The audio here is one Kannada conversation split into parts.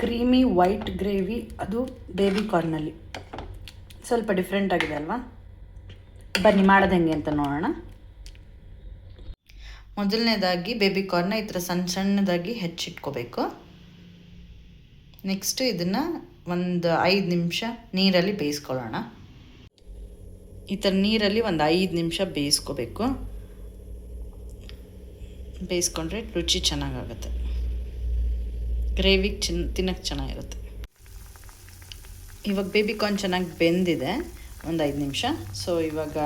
ಕ್ರೀಮಿ ವೈಟ್ ಗ್ರೇವಿ, ಅದು ಬೇಬಿ ಕಾರ್ನಲ್ಲಿ. ಸ್ವಲ್ಪ ಡಿಫ್ರೆಂಟ್ ಆಗಿದೆ ಅಲ್ವಾ? ಬನ್ನಿ ಮಾಡೋದು ಹೆಂಗೆ ಅಂತ ನೋಡೋಣ. ಮೊದಲನೇದಾಗಿ ಬೇಬಿ ಕಾರ್ನ ಈ ಥರ ಸಣ್ಣದಾಗಿ ಹೆಚ್ಚಿಟ್ಕೋಬೇಕು. ನೆಕ್ಸ್ಟ್ ಇದನ್ನು ಒಂದು 5 ನಿಮಿಷ ನೀರಲ್ಲಿ ಬೇಯಿಸ್ಕೊಳ್ಳೋಣ. ಈ ಥರ ನೀರಲ್ಲಿ ಒಂದು 5 ನಿಮಿಷ ಬೇಯಿಸ್ಕೋಬೇಕು. ಬೇಯಿಸ್ಕೊಂಡ್ರೆ ರುಚಿ ಚೆನ್ನಾಗಾಗುತ್ತೆ, ಗ್ರೇವಿಗೆ ತಿನ್ನೋಕ್ಕೆ ಚೆನ್ನಾಗಿರುತ್ತೆ. ಇವಾಗ ಬೇಬಿ ಕಾರ್ನ್ ಚೆನ್ನಾಗಿ ಬೆಂದಿದೆ ಒಂದು 5 ನಿಮಿಷ. ಸೊ ಇವಾಗ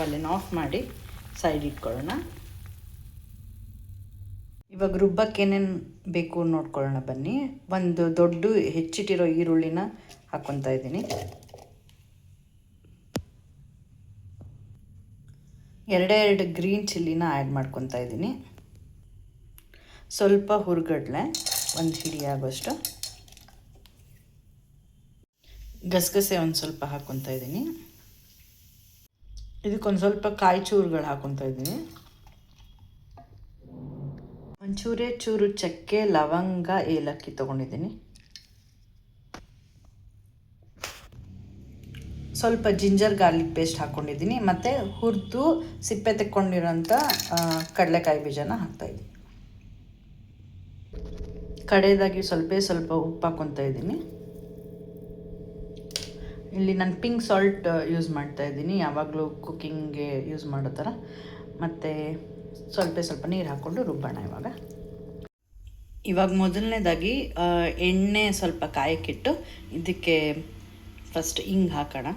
ಒಲೆನ ಆಫ್ ಮಾಡಿ ಸೈಡ್ ಇಟ್ಕೊಳ್ಳೋಣ. ಇವಾಗ ರುಬ್ಬಕ್ಕೆ ಏನೇನು ಬೇಕು ನೋಡ್ಕೊಳ್ಳೋಣ ಬನ್ನಿ. ಒಂದು ದೊಡ್ಡ ಹೆಚ್ಚಿಟ್ಟಿರೋ ಈರುಳ್ಳಿನ ಹಾಕ್ಕೊತಾ ಇದ್ದೀನಿ. 2 ಗ್ರೀನ್ ಚಿಲ್ಲಿನ ಆ್ಯಡ್ ಮಾಡ್ಕೊತಾ ಇದ್ದೀನಿ. ಸ್ವಲ್ಪ ಹುರ್ಗಡ್ಲೆ, 1 ಹಿಡಿ ಆಗೋಷ್ಟು. ಗಸಗಸೆ ಒಂದು ಸ್ವಲ್ಪ ಹಾಕ್ಕೊತಾ ಇದ್ದೀನಿ. ಇದಕ್ಕೊಂದು ಸ್ವಲ್ಪ ಕಾಯಿ ಚೂರುಗಳು ಹಾಕ್ಕೊತಾ ಇದ್ದೀನಿ. ಚೂರು ಚಕ್ಕೆ, ಲವಂಗ, ಏಲಕ್ಕಿ ತೊಗೊಂಡಿದ್ದೀನಿ. ಸ್ವಲ್ಪ ಜಿಂಜರ್ ಗಾರ್ಲಿಕ್ ಪೇಸ್ಟ್ ಹಾಕ್ಕೊಂಡಿದ್ದೀನಿ. ಮತ್ತು ಹುರಿದು ಸಿಪ್ಪೆ ತೆಕ್ಕೊಂಡಿರೋಂಥ ಕಡಲೆಕಾಯಿ ಬೀಜನ ಹಾಕ್ತಾಯಿದ್ದೀನಿ. ಕಡೆಯದಾಗಿ ಸ್ವಲ್ಪ ಉಪ್ಪು ಹಾಕ್ಕೊತಾ ಇದ್ದೀನಿ. ಇಲ್ಲಿ ನಾನು ಪಿಂಕ್ ಸಾಲ್ಟ್ ಯೂಸ್ ಮಾಡ್ತಾಯಿದ್ದೀನಿ, ಯಾವಾಗಲೂ ಕುಕ್ಕಿಂಗ್ಗೆ ಯೂಸ್ ಮಾಡೋ ಥರ. ಮತ್ತು ಸ್ವಲ್ಪ ನೀರು ಹಾಕ್ಕೊಂಡು ರುಬ್ಬೋಣ. ಇವಾಗ ಮೊದಲನೇದಾಗಿ ಎಣ್ಣೆ ಸ್ವಲ್ಪ ಕಾಯಕ್ಕಿಟ್ಟು ಇದಕ್ಕೆ ಫಸ್ಟ್ ಹಿಂಗೆ ಹಾಕೋಣ.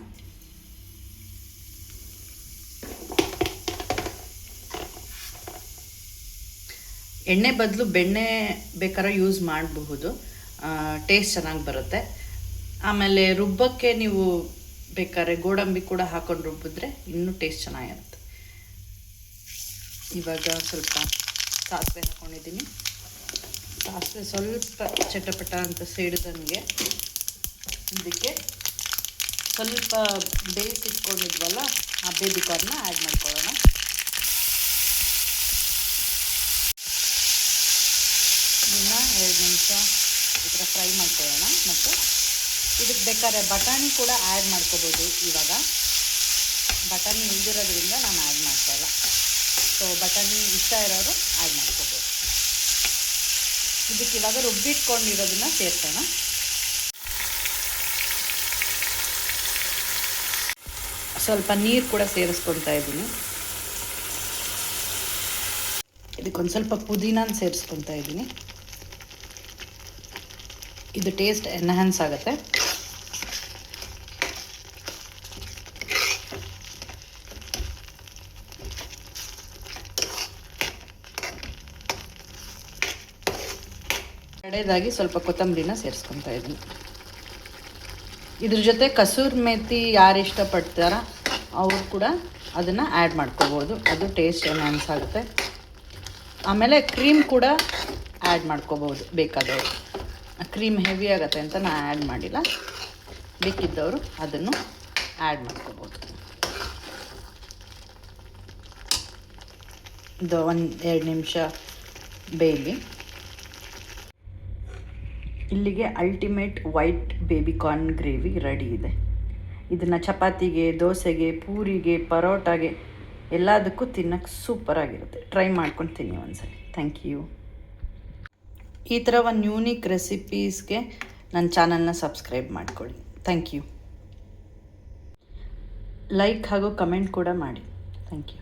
ಎಣ್ಣೆ ಬದಲು ಬೆಣ್ಣೆ ಬೇಕಾದ್ರೆ ಯೂಸ್ ಮಾಡಬಹುದು, ಟೇಸ್ಟ್ ಚೆನ್ನಾಗಿ ಬರುತ್ತೆ. ಆಮೇಲೆ ರುಬ್ಬಕ್ಕೆ ನೀವು ಬೇಕಾದ್ರೆ ಗೋಡಂಬಿ ಕೂಡ ಹಾಕೊಂಡು ರುಬ್ಬಿದ್ರೆ ಇನ್ನೂ ಟೇಸ್ಟ್ ಚೆನ್ನಾಗಿರುತ್ತೆ. ಇವಾಗ ಸ್ವಲ್ಪ ಸಾಸಿವೆ ಹಾಕ್ಕೊಂಡಿದ್ದೀನಿ. ಸಾಸಿವೆ ಸ್ವಲ್ಪ ಚಟಪಟ ಅಂತ ಸಿಡಿದಂಗೆ ಇದಕ್ಕೆ ಸ್ವಲ್ಪ ಬೇಯಿಸಿಟ್ಕೊಂಡಿದ್ವಲ್ಲ ಆ ಬೇಬಿ ಕಾರ್ನ ಆ್ಯಡ್ ಮಾಡ್ಕೊಳ್ಳೋಣ. ಇನ್ನು 2 ನಿಮಿಷ ಈ ಥರ ಫ್ರೈ ಮಾಡ್ಕೊಳ್ಳೋಣ. ಮತ್ತು ಇದಕ್ಕೆ ಬೇಕಾದ್ರೆ ಬಟಾಣಿ ಕೂಡ ಆ್ಯಡ್ ಮಾಡ್ಕೋಬೋದು. ಇವಾಗ ಬಟಾಣಿ ಇಲ್ದಿರೋದ್ರಿಂದ ನಾನು ಆ್ಯಡ್ ಮಾಡ್ತಾಯಿಲ್ಲ. ಸೊ ಬಟಾಣಿ ಇಷ್ಟ ಇರೋರು ಆ್ಯಡ್ ಮಾಡ್ಕೋಬೋದು. ಇದಕ್ಕೆ ಇವಾಗ ರುಬ್ಬಿಟ್ಕೊಂಡಿರೋದನ್ನ ಸೇರಿಸೋಣ. ಸ್ವಲ್ಪ ನೀರು ಕೂಡ ಸೇರಿಸ್ಕೊತಾ ಇದ್ದೀನಿ. ಇದಕ್ಕೊಂದು ಸ್ವಲ್ಪ ಪುದೀನಾನ ಸೇರಿಸ್ಕೊತಾ ಇದ್ದೀನಿ. ಇದು ಟೇಸ್ಟ್ ಎನ್ಹ್ಯಾನ್ಸ್ ಆಗುತ್ತೆ. ಕಡೆಯದಾಗಿ ಸ್ವಲ್ಪ ಕೊತ್ತಂಬರಿನ ಸೇರಿಸ್ಕೊತಾ ಇದ್ದೀನಿ. ಇದ್ರ ಜೊತೆ ಕಸೂರಿ ಮೇಥಿ ಯಾರು ಇಷ್ಟಪಡ್ತಾರ ಅವರು ಕೂಡ ಅದನ್ನು ಆ್ಯಡ್ ಮಾಡ್ಕೋಬೋದು, ಅದು ಟೇಸ್ಟ್ ಎನ್ಹ್ಯಾನ್ಸ್ ಆಗುತ್ತೆ. ಆಮೇಲೆ ಕ್ರೀಮ್ ಕೂಡ ಆ್ಯಡ್ ಮಾಡ್ಕೋಬೋದು ಬೇಕಾದವರು. ಕ್ರೀಮ್ ಹೆವಿ ಆಗುತ್ತೆ ಅಂತ ನಾನು ಆ್ಯಡ್ ಮಾಡಿಲ್ಲ, ಬೇಕಿದ್ದವರು ಅದನ್ನು ಆ್ಯಡ್ ಮಾಡ್ಕೋಬೋದು. ಇದು 1-2 ನಿಮಿಷ ಬೇಯಲಿ. ಇಲ್ಲಿಗೆ ultimate white baby corn gravy ready ಇದೆ. ಇದನ್ನು ಚಪಾತಿಗೆ, ದೋಸೆಗೆ, ಪೂರಿಗೆ, ಪರೋಟಾಗೆ ಎಲ್ಲದಕ್ಕೂ ತಿನ್ನೋಕ್ಕೆ ಸೂಪರಾಗಿರುತ್ತೆ. ಟ್ರೈ ಮಾಡ್ಕೊಂಡು ತಿನ್ನಿ ಒಂದ್ಸಲಿ. Thank you. ಈ ಥರ ಒಂದು ಯೂನಿಕ್ ರೆಸಿಪೀಸ್ಗೆ ನನ್ನ ಚಾನಲ್ನ ಸಬ್ಸ್ಕ್ರೈಬ್ ಮಾಡ್ಕೊಳ್ಳಿ. Thank you. ಲೈಕ್ ಹಾಗೂ ಕಮೆಂಟ್ ಕೂಡ ಮಾಡಿ. Thank you.